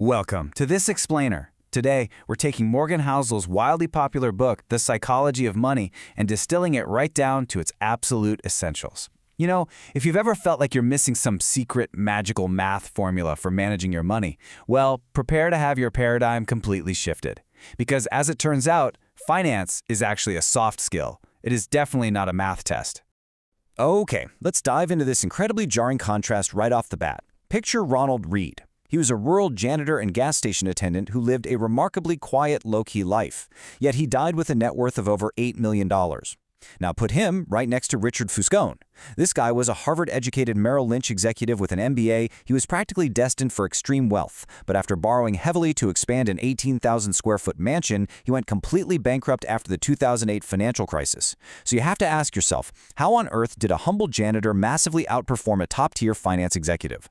Welcome to This Explainer. Today, we're taking Morgan Housel's wildly popular book, The Psychology of Money, and distilling it right down to its absolute essentials. You know, if you've ever felt like you're missing some secret, magical math formula for managing your money, well, prepare to have your paradigm completely shifted. Because as it turns out, finance is actually a soft skill. It is definitely not a math test. Okay, let's dive into this incredibly jarring contrast right off the bat. Picture Ronald Reed. He was a rural janitor and gas station attendant who lived a remarkably quiet, low-key life. Yet he died with a net worth of over $8 million. Now put him right next to Richard Fuscone. This guy was a Harvard-educated Merrill Lynch executive with an MBA. He was practically destined for extreme wealth, but after borrowing heavily to expand an 18,000-square-foot mansion, he went completely bankrupt after the 2008 financial crisis. So you have to ask yourself, how on earth did a humble janitor massively outperform a top-tier finance executive?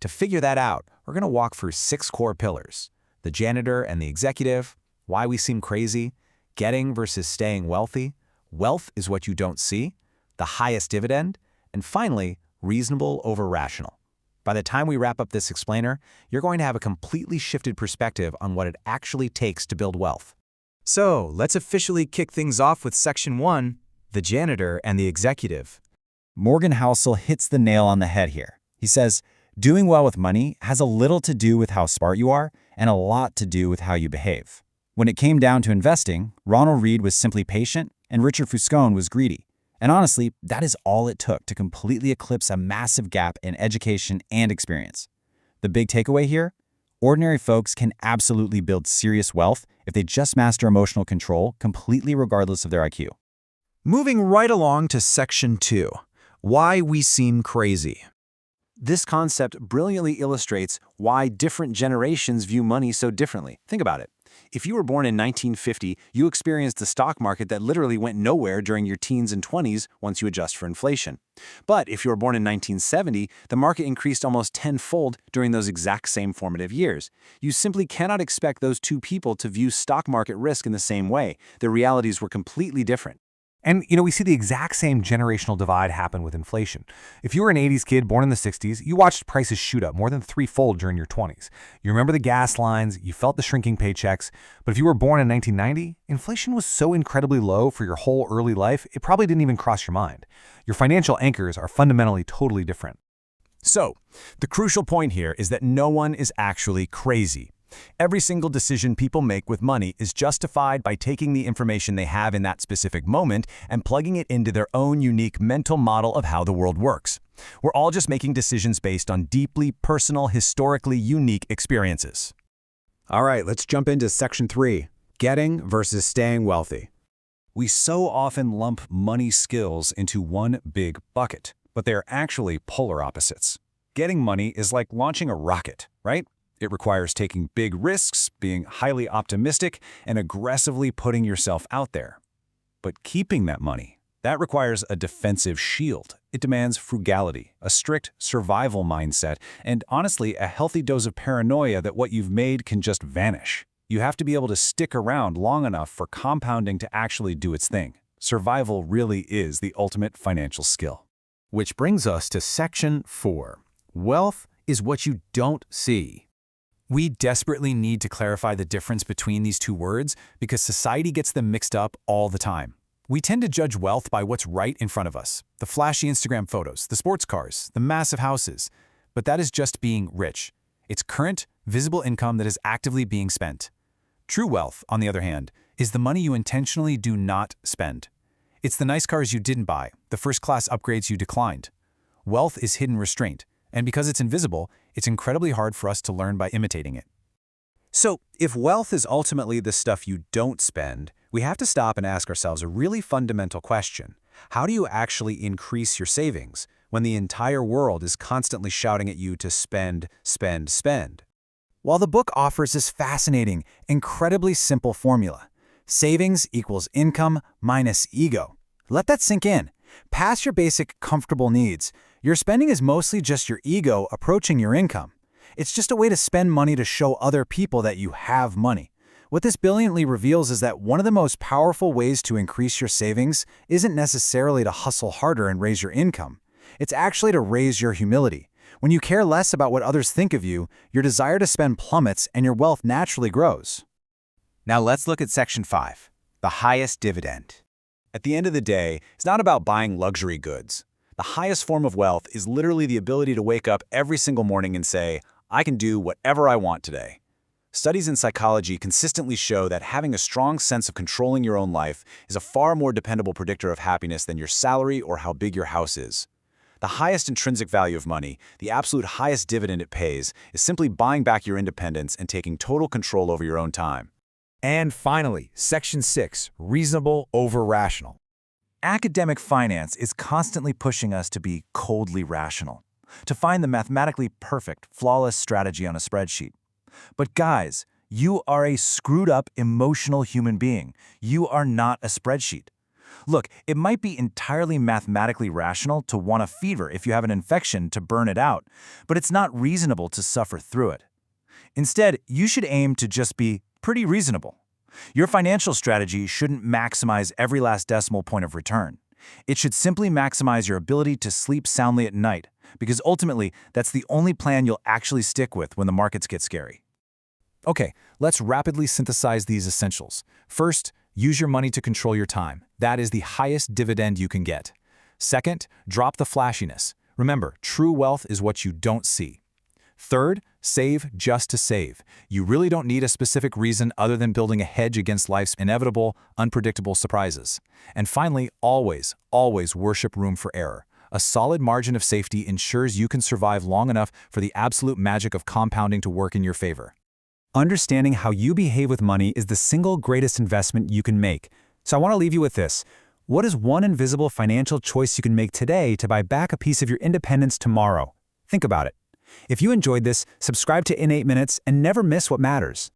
To figure that out, we're going to walk through 6 core pillars: the janitor and the executive, why we seem crazy, getting versus staying wealthy, wealth is what you don't see, the highest dividend, and finally, reasonable over rational. By the time we wrap up this explainer, you're going to have a completely shifted perspective on what it actually takes to build wealth. So, let's officially kick things off with Section 1, the janitor and the executive. Morgan Housel hits the nail on the head here. He says, doing well with money has a little to do with how smart you are and a lot to do with how you behave. When it came down to investing, Ronald Reed was simply patient and Richard Fuscone was greedy. And honestly, that is all it took to completely eclipse a massive gap in education and experience. The big takeaway here? Ordinary folks can absolutely build serious wealth if they just master emotional control completely regardless of their IQ. Moving right along to Section 2, why we seem crazy. This concept brilliantly illustrates why different generations view money so differently. Think about it. If you were born in 1950, you experienced the stock market that literally went nowhere during your teens and 20s once you adjust for inflation. But if you were born in 1970, the market increased almost tenfold during those exact same formative years. You simply cannot expect those two people to view stock market risk in the same way. Their realities were completely different. And, we see the exact same generational divide happen with inflation. If you were an 80s kid born in the 60s, you watched prices shoot up more than threefold during your 20s. You remember the gas lines, you felt the shrinking paychecks. But if you were born in 1990, inflation was so incredibly low for your whole early life, it probably didn't even cross your mind. Your financial anchors are fundamentally totally different. So, the crucial point here is that no one is actually crazy. Every single decision people make with money is justified by taking the information they have in that specific moment and plugging it into their own unique mental model of how the world works. We're all just making decisions based on deeply personal, historically unique experiences. All right, let's jump into Section 3, getting versus staying wealthy. We so often lump money skills into one big bucket, but they are actually polar opposites. Getting money is like launching a rocket, right? It requires taking big risks, being highly optimistic, and aggressively putting yourself out there. But keeping that money, that requires a defensive shield. It demands frugality, a strict survival mindset, and honestly, a healthy dose of paranoia that what you've made can just vanish. You have to be able to stick around long enough for compounding to actually do its thing. Survival really is the ultimate financial skill. Which brings us to Section 4. Wealth is what you don't see. We desperately need to clarify the difference between these two words because society gets them mixed up all the time. We tend to judge wealth by what's right in front of us, the flashy Instagram photos, the sports cars, the massive houses. But that is just being rich. It's current, visible income that is actively being spent. True wealth, on the other hand, is the money you intentionally do not spend. It's the nice cars you didn't buy, the first-class upgrades you declined. Wealth is hidden restraint. And because it's invisible, it's incredibly hard for us to learn by imitating it. So, if wealth is ultimately the stuff you don't spend, we have to stop and ask ourselves a really fundamental question. How do you actually increase your savings when the entire world is constantly shouting at you to spend, spend, spend? While the book offers this fascinating, incredibly simple formula, savings equals income minus ego. Let that sink in. Past your basic, comfortable needs, your spending is mostly just your ego approaching your income. It's just a way to spend money to show other people that you have money. What this brilliantly reveals is that one of the most powerful ways to increase your savings isn't necessarily to hustle harder and raise your income. It's actually to raise your humility. When you care less about what others think of you, your desire to spend plummets and your wealth naturally grows. Now let's look at Section 5, the highest dividend. At the end of the day, it's not about buying luxury goods. The highest form of wealth is literally the ability to wake up every single morning and say, I can do whatever I want today. Studies in psychology consistently show that having a strong sense of controlling your own life is a far more dependable predictor of happiness than your salary or how big your house is. The highest intrinsic value of money, the absolute highest dividend it pays, is simply buying back your independence and taking total control over your own time. And finally, Section 6, reasonable over rational. Academic finance is constantly pushing us to be coldly rational, to find the mathematically perfect, flawless strategy on a spreadsheet. But guys, you are a screwed-up, emotional human being. You are not a spreadsheet. Look, it might be entirely mathematically rational to want a fever if you have an infection to burn it out, but it's not reasonable to suffer through it. Instead, you should aim to just be pretty reasonable. Your financial strategy shouldn't maximize every last decimal point of return. It should simply maximize your ability to sleep soundly at night, because ultimately, that's the only plan you'll actually stick with when the markets get scary. Okay, let's rapidly synthesize these essentials. First, use your money to control your time. That is the highest dividend you can get. Second, drop the flashiness. Remember, true wealth is what you don't see. Third, save just to save. You really don't need a specific reason other than building a hedge against life's inevitable, unpredictable surprises. And finally, always worship room for error. A solid margin of safety ensures you can survive long enough for the absolute magic of compounding to work in your favor. Understanding how you behave with money is the single greatest investment you can make. So I want to leave you with this. What is one invisible financial choice you can make today to buy back a piece of your independence tomorrow? Think about it. If you enjoyed this, subscribe to In 8 Minutes and never miss what matters.